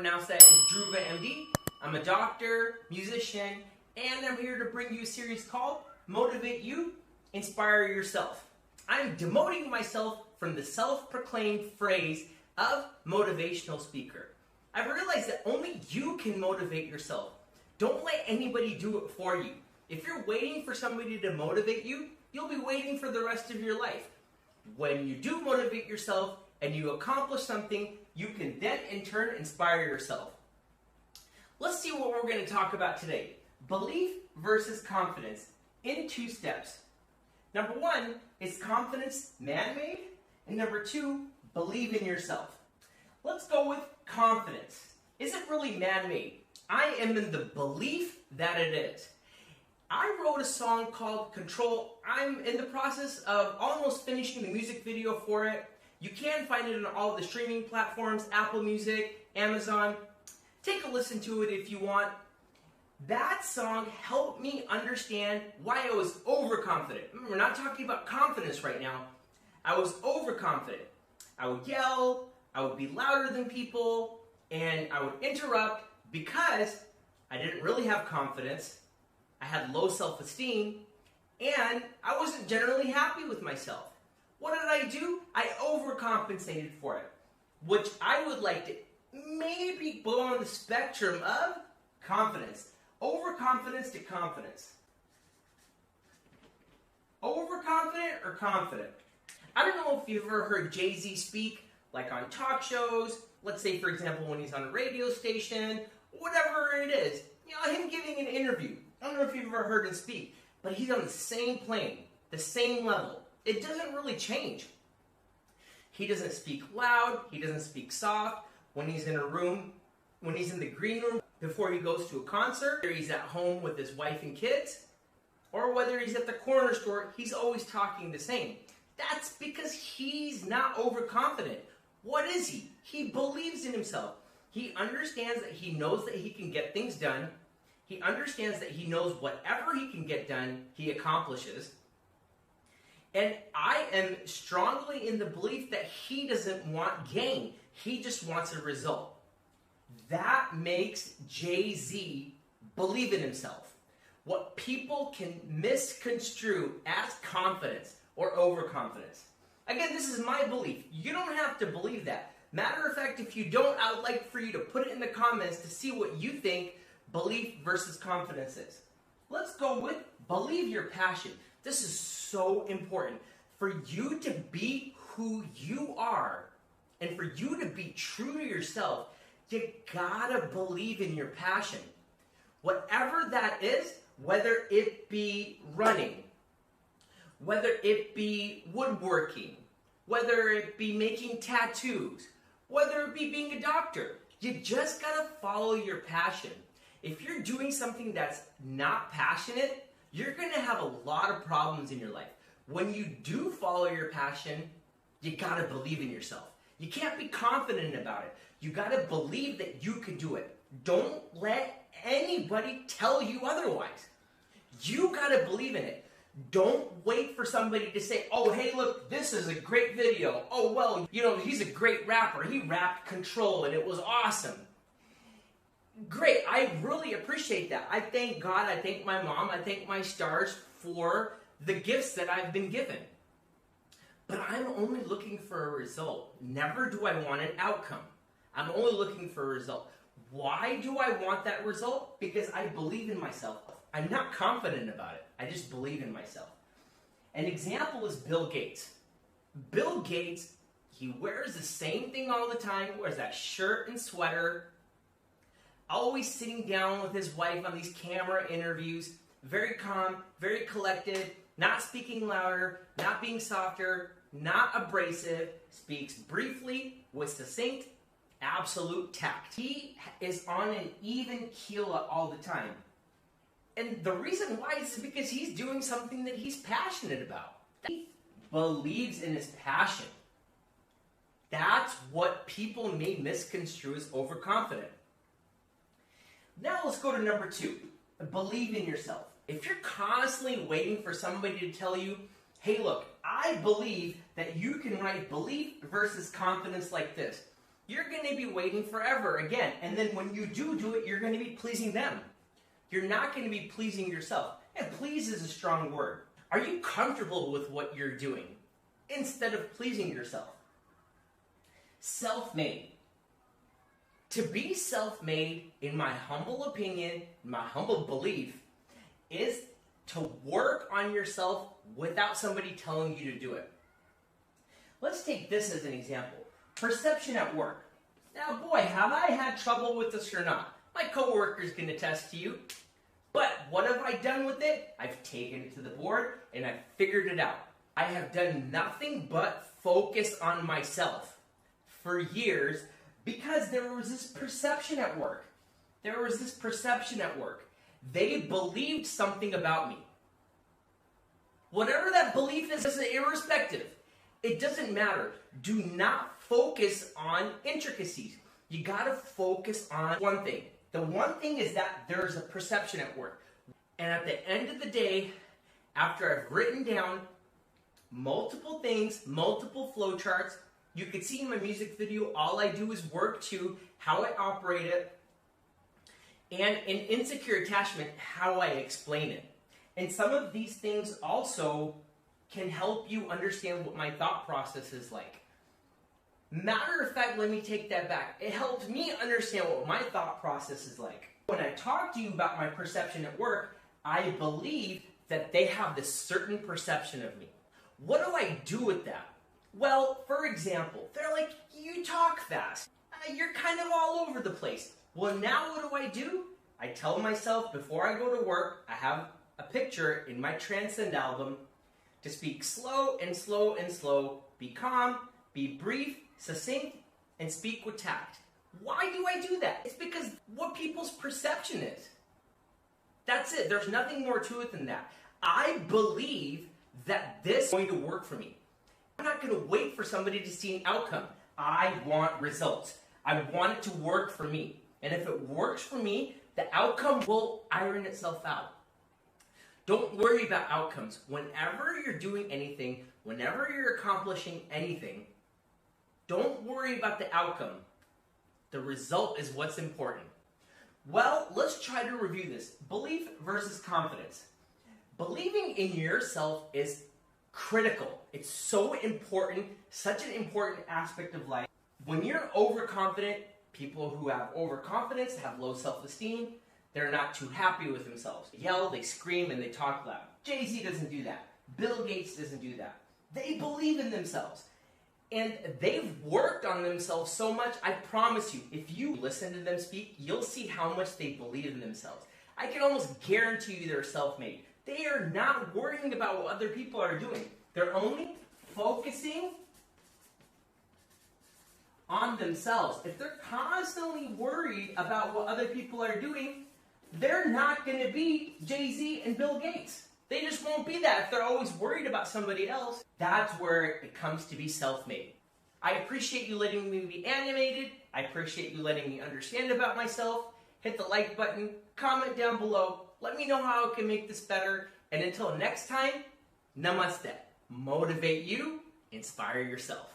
pronounce that, is Dhruva M.D. I'm a doctor, musician, and I'm here to bring you a series called Motivate You, Inspire Yourself. I'm demoting myself from the self-proclaimed phrase of motivational speaker. I've realized that only you can motivate yourself. Don't let anybody do it for you. If you're waiting for somebody to motivate you, you'll be waiting for the rest of your life. When you do motivate yourself and you accomplish something, you can then in turn inspire yourself. Let's see what we're going to talk about today. Belief versus confidence in 2 steps. Number 1, is confidence man-made? And number 2, believe in yourself. Let's go with confidence. Is it really man-made? I am in the belief that it is. I wrote a song called Control. I'm in the process of almost finishing the music video for it. You can find it on all the streaming platforms, Apple Music, Amazon. Take a listen to it if you want. That song helped me understand why I was overconfident. We're not talking about confidence right now. I was overconfident. I would yell, I would be louder than people, and I would interrupt because I didn't really have confidence. I had low self-esteem, and I wasn't generally happy with myself. What did I do? I overcompensated for it, which I would like to maybe go on the spectrum of confidence. Overconfidence to confidence. Overconfident or confident? I don't know if you've ever heard Jay-Z speak, like on talk shows. Let's say, for example, when he's on a radio station, whatever it is. You know, him giving an interview. I don't know if you've ever heard him speak, but he's on the same plane, the same level. It doesn't really change. He doesn't speak loud. He doesn't speak soft. When he's in a room, when he's in the green room, before he goes to a concert, whether he's at home with his wife and kids, or whether he's at the corner store, he's always talking the same. That's because he's not overconfident. What is he? He believes in himself. He understands that he knows that he can get things done. He understands that he knows whatever he can get done, he accomplishes. And I am strongly in the belief that he doesn't want gain. He just wants a result. That makes Jay-Z believe in himself. What people can misconstrue as confidence or overconfidence. Again, this is my belief. You don't have to believe that. Matter of fact, if you don't, I would like for you to put it in the comments to see what you think belief versus confidence is. Let's go with believe your passion. This is so important. For you to be who you are and for you to be true to yourself, you gotta believe in your passion. Whatever that is, whether it be running, whether it be woodworking, whether it be making tattoos, whether it be being a doctor, you just gotta follow your passion. If you're doing something that's not passionate, you're gonna have a lot of problems in your life. When you do follow your passion, you gotta believe in yourself. You can't be confident about it. You gotta believe that you can do it. Don't let anybody tell you otherwise. You gotta believe in it. Don't wait for somebody to say, oh, hey, look, this is a great video. Oh, well, you know, he's a great rapper. He rapped Control and it was awesome. Great, I really appreciate that. I thank God, I thank my mom, I thank my stars for the gifts that I've been given. But I'm only looking for a result. Never do I want an outcome. I'm only looking for a result. Why do I want that result? Because I believe in myself. I'm not confident about it. I just believe in myself. An example is Bill Gates. Bill Gates, he wears the same thing all the time, wears that shirt and sweater, always sitting down with his wife on these camera interviews, very calm, very collected, not speaking louder, not being softer, not abrasive, speaks briefly with succinct, absolute tact. He is on an even keel all the time. And the reason why is because he's doing something that he's passionate about. He believes in his passion. That's what people may misconstrue as overconfident. Now let's go to number 2. Believe in yourself. If you're constantly waiting for somebody to tell you, hey look, I believe that you can write belief versus confidence like this. you're going to be waiting forever again. And then when you do it, you're going to be pleasing them. You're not going to be pleasing yourself. And please is a strong word. Are you comfortable with what you're doing instead of pleasing yourself? Self-made. To be self-made, in my humble opinion, my humble belief, is to work on yourself without somebody telling you to do it. Let's take this as an example. Perception at work. Now, boy, have I had trouble with this or not. My coworkers can attest to you. But what have I done with it? I've taken it to the board and I've figured it out. I have done nothing but focus on myself for years because there was this perception at work. They believed something about me. Whatever that belief is irrespective. It doesn't matter. Do not focus on intricacies. You gotta focus on one thing. The one thing is that there's a perception at work. And at the end of the day, after I've written down multiple things, multiple flow charts, you can see in my music video, all I do is work to how I operate it, and in insecure attachment, how I explain it. And some of these things also can help you understand what my thought process is like. Matter of fact, let me take that back. It helped me understand what my thought process is like. When I talk to you about my perception at work, I believe that they have this certain perception of me. What do I do with that? Well, for example, they're like, you talk fast. You're kind of all over the place. Well, now what do? I tell myself before I go to work, I have a picture in my Transcend album to speak slow and slow and slow, be calm, be brief, succinct, and speak with tact. Why do I do that? It's because what people's perception is. That's it. There's nothing more to it than that. I believe that this is going to work for me. I'm not going to wait for somebody to see an outcome. I want results. I want it to work for me. And if it works for me, the outcome will iron itself out. Don't worry about outcomes. Whenever you're doing anything, whenever you're accomplishing anything, don't worry about the outcome. The result is what's important. Well, let's try to review this. Belief versus confidence. Believing in yourself is critical. It's so important, such an important aspect of life. When you're overconfident, people who have overconfidence have low self-esteem. They're not too happy with themselves. They yell, they scream, and they talk loud. Jay-Z doesn't do that. Bill Gates doesn't do that. They believe in themselves. And they've worked on themselves so much, I promise you, if you listen to them speak, you'll see how much they believe in themselves. I can almost guarantee you they're self-made. They are not worrying about what other people are doing. They're only focusing on themselves. If they're constantly worried about what other people are doing, they're not going to be Jay-Z and Bill Gates. They just won't be that if they're always worried about somebody else. That's where it comes to be self-made. I appreciate you letting me be animated. I appreciate you letting me understand about myself. Hit the like button, comment down below. Let me know how I can make this better. And until next time, namaste. Motivate you, inspire yourself.